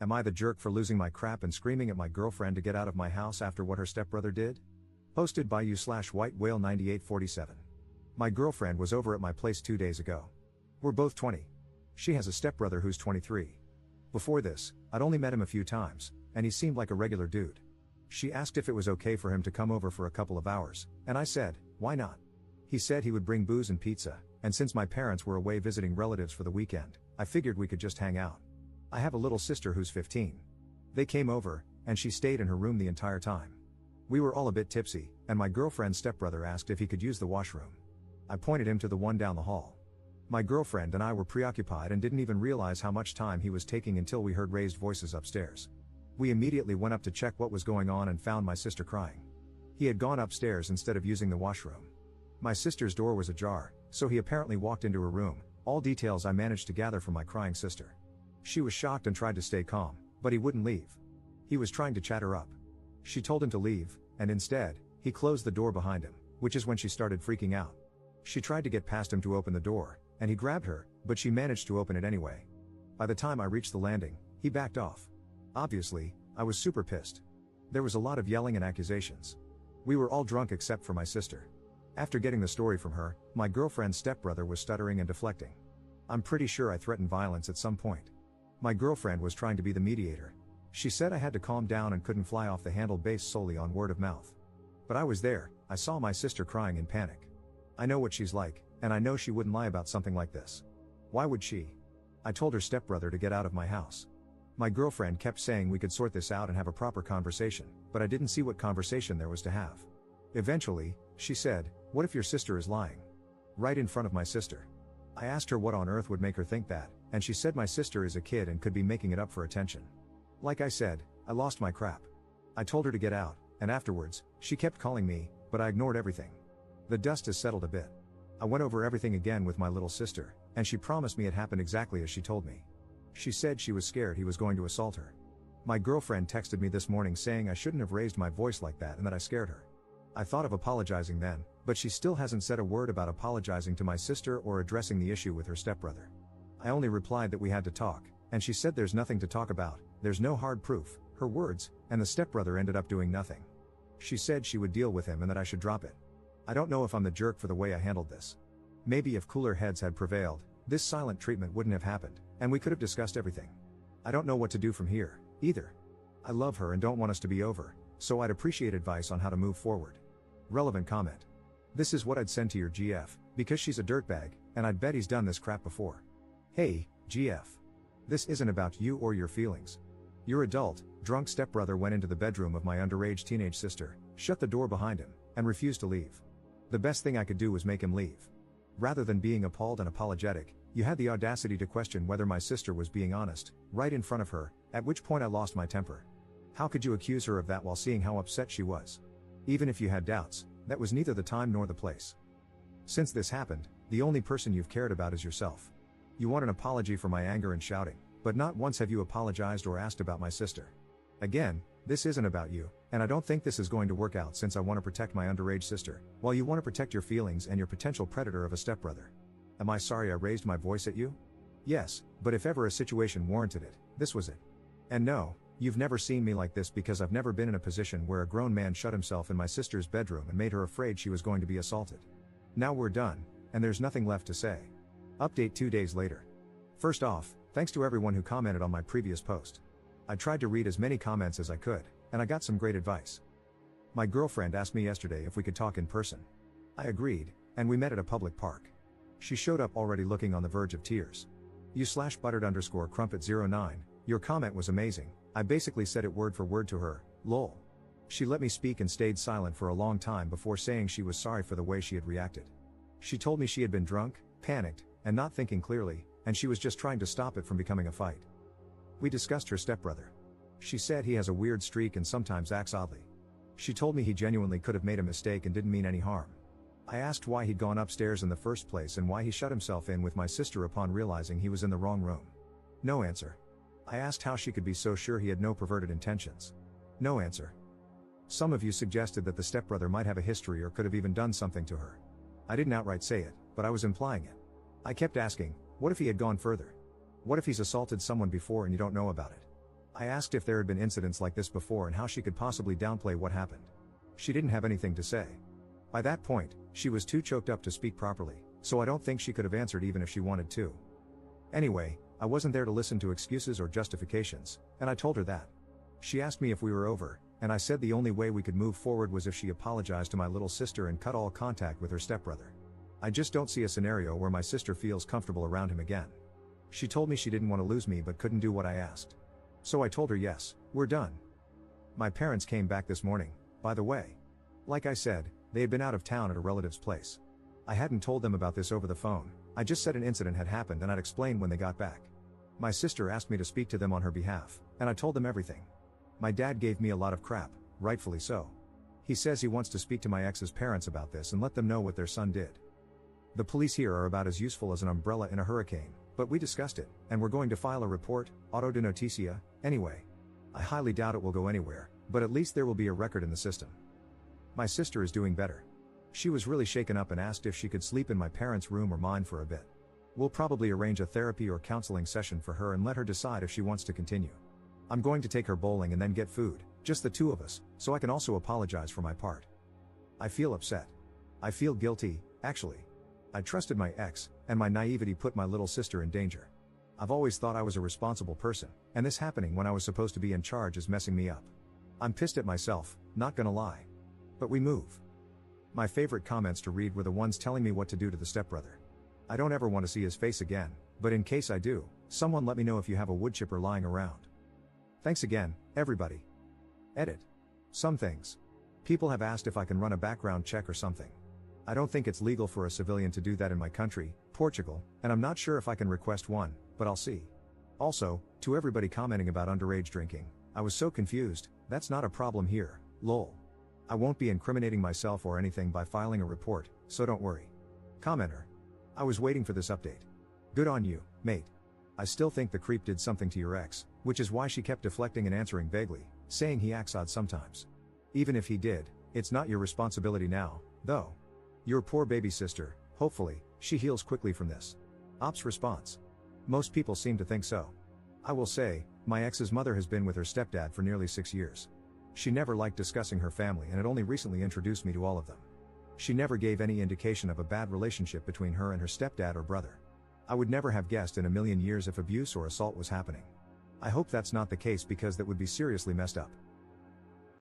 Am I the jerk for losing my crap and screaming at my girlfriend to get out of my house after what her stepbrother did? Posted by you/White Whale 9847. My girlfriend was over at my place 2 days ago. We're both 20. She has a stepbrother who's 23. Before this, I'd only met him a few times, and he seemed like a regular dude. She asked if it was okay for him to come over for a couple of hours, and I said, why not? He said he would bring booze and pizza, and since my parents were away visiting relatives for the weekend, I figured we could just hang out. I have a little sister who's 15. They came over, and she stayed in her room the entire time. We were all a bit tipsy, and my girlfriend's stepbrother asked if he could use the washroom. I pointed him to the one down the hall. My girlfriend and I were preoccupied and didn't even realize how much time he was taking until we heard raised voices upstairs. We immediately went up to check what was going on and found my sister crying. He had gone upstairs instead of using the washroom. My sister's door was ajar, so he apparently walked into her room, all details I managed to gather from my crying sister. She was shocked and tried to stay calm, but he wouldn't leave. He was trying to chat her up. She told him to leave, and instead, he closed the door behind him, which is when she started freaking out. She tried to get past him to open the door, and he grabbed her, but she managed to open it anyway. By the time I reached the landing, he backed off. Obviously, I was super pissed. There was a lot of yelling and accusations. We were all drunk except for my sister. After getting the story from her, my girlfriend's stepbrother was stuttering and deflecting. I'm pretty sure I threatened violence at some point. My girlfriend was trying to be the mediator. She said I had to calm down and couldn't fly off the handle based solely on word of mouth. But I was there, I saw my sister crying in panic. I know what she's like, and I know she wouldn't lie about something like this. Why would she? I told her stepbrother to get out of my house. My girlfriend kept saying we could sort this out and have a proper conversation, but I didn't see what conversation there was to have. Eventually, she said, "What if your sister is lying?" Right in front of my sister. I asked her what on earth would make her think that, and she said my sister is a kid and could be making it up for attention. Like I said, I lost my crap. I told her to get out, and afterwards, she kept calling me, but I ignored everything. The dust has settled a bit. I went over everything again with my little sister, and she promised me it happened exactly as she told me. She said she was scared he was going to assault her. My girlfriend texted me this morning saying I shouldn't have raised my voice like that and that I scared her. I thought of apologizing then, but she still hasn't said a word about apologizing to my sister or addressing the issue with her stepbrother. I only replied that we had to talk, and she said there's nothing to talk about, there's no hard proof, her words, and the stepbrother ended up doing nothing. She said she would deal with him and that I should drop it. I don't know if I'm the jerk for the way I handled this. Maybe if cooler heads had prevailed, this silent treatment wouldn't have happened, and we could have discussed everything. I don't know what to do from here, either. I love her and don't want us to be over, so I'd appreciate advice on how to move forward. Relevant comment. This is what I'd send to your GF, because she's a dirtbag, and I'd bet he's done this crap before. Hey, GF. This isn't about you or your feelings. Your adult, drunk stepbrother went into the bedroom of my underage teenage sister, shut the door behind him, and refused to leave. The best thing I could do was make him leave. Rather than being appalled and apologetic, you had the audacity to question whether my sister was being honest, right in front of her, at which point I lost my temper. How could you accuse her of that while seeing how upset she was? Even if you had doubts, that was neither the time nor the place. Since this happened, the only person you've cared about is yourself. You want an apology for my anger and shouting, but not once have you apologized or asked about my sister. Again, this isn't about you, and I don't think this is going to work out since I want to protect my underage sister, while you want to protect your feelings and your potential predator of a stepbrother. Am I sorry I raised my voice at you? Yes, but if ever a situation warranted it, this was it. And no, you've never seen me like this because I've never been in a position where a grown man shut himself in my sister's bedroom and made her afraid she was going to be assaulted. Now we're done, and there's nothing left to say. Update 2 days later. First off, thanks to everyone who commented on my previous post. I tried to read as many comments as I could, and I got some great advice. My girlfriend asked me yesterday if we could talk in person. I agreed, and we met at a public park. She showed up already looking on the verge of tears. You/buttered_crumpet09, your comment was amazing. I basically said it word for word to her, lol. She let me speak and stayed silent for a long time before saying she was sorry for the way she had reacted. She told me she had been drunk, panicked, and not thinking clearly, and she was just trying to stop it from becoming a fight. We discussed her stepbrother. She said he has a weird streak and sometimes acts oddly. She told me he genuinely could have made a mistake and didn't mean any harm. I asked why he'd gone upstairs in the first place and why he shut himself in with my sister upon realizing he was in the wrong room. No answer. I asked how she could be so sure he had no perverted intentions. No answer. Some of you suggested that the stepbrother might have a history or could have even done something to her. I didn't outright say it, but I was implying it. I kept asking, what if he had gone further? What if he's assaulted someone before and you don't know about it? I asked if there had been incidents like this before and how she could possibly downplay what happened. She didn't have anything to say. By that point, she was too choked up to speak properly, so I don't think she could have answered even if she wanted to. Anyway, I wasn't there to listen to excuses or justifications, and I told her that. She asked me if we were over, and I said the only way we could move forward was if she apologized to my little sister and cut all contact with her stepbrother. I just don't see a scenario where my sister feels comfortable around him again. She told me she didn't want to lose me but couldn't do what I asked. So I told her yes, we're done. My parents came back this morning, by the way. Like I said, they had been out of town at a relative's place. I hadn't told them about this over the phone, I just said an incident had happened and I'd explain when they got back. My sister asked me to speak to them on her behalf, and I told them everything. My dad gave me a lot of crap, rightfully so. He says he wants to speak to my ex's parents about this and let them know what their son did. The police here are about as useful as an umbrella in a hurricane, but we discussed it, and we're going to file a report, auto de noticia, anyway. I highly doubt it will go anywhere, but at least there will be a record in the system. My sister is doing better. She was really shaken up and asked if she could sleep in my parents' room or mine for a bit. We'll probably arrange a therapy or counseling session for her and let her decide if she wants to continue. I'm going to take her bowling and then get food, just the two of us, so I can also apologize for my part. I feel upset. I feel guilty, actually. I trusted my ex, and my naivety put my little sister in danger. I've always thought I was a responsible person, and this happening when I was supposed to be in charge is messing me up. I'm pissed at myself, not gonna lie. But we move. My favorite comments to read were the ones telling me what to do to the stepbrother. I don't ever want to see his face again, but in case I do, someone let me know if you have a wood chipper lying around. Thanks again, everybody. Edit. Some things. People have asked if I can run a background check or something. I don't think it's legal for a civilian to do that in my country, Portugal, and I'm not sure if I can request one, but I'll see. Also, to everybody commenting about underage drinking, I was so confused, that's not a problem here, lol. I won't be incriminating myself or anything by filing a report, so don't worry. Commenter. I was waiting for this update. Good on you, mate. I still think the creep did something to your ex, which is why she kept deflecting and answering vaguely, saying he acts odd sometimes. Even if he did, it's not your responsibility now, though. Your poor baby sister, hopefully, she heals quickly from this. Ops response. Most people seem to think so. I will say, my ex's mother has been with her stepdad for nearly 6 years. She never liked discussing her family and had only recently introduced me to all of them. She never gave any indication of a bad relationship between her and her stepdad or brother. I would never have guessed in a million years if abuse or assault was happening. I hope that's not the case because that would be seriously messed up.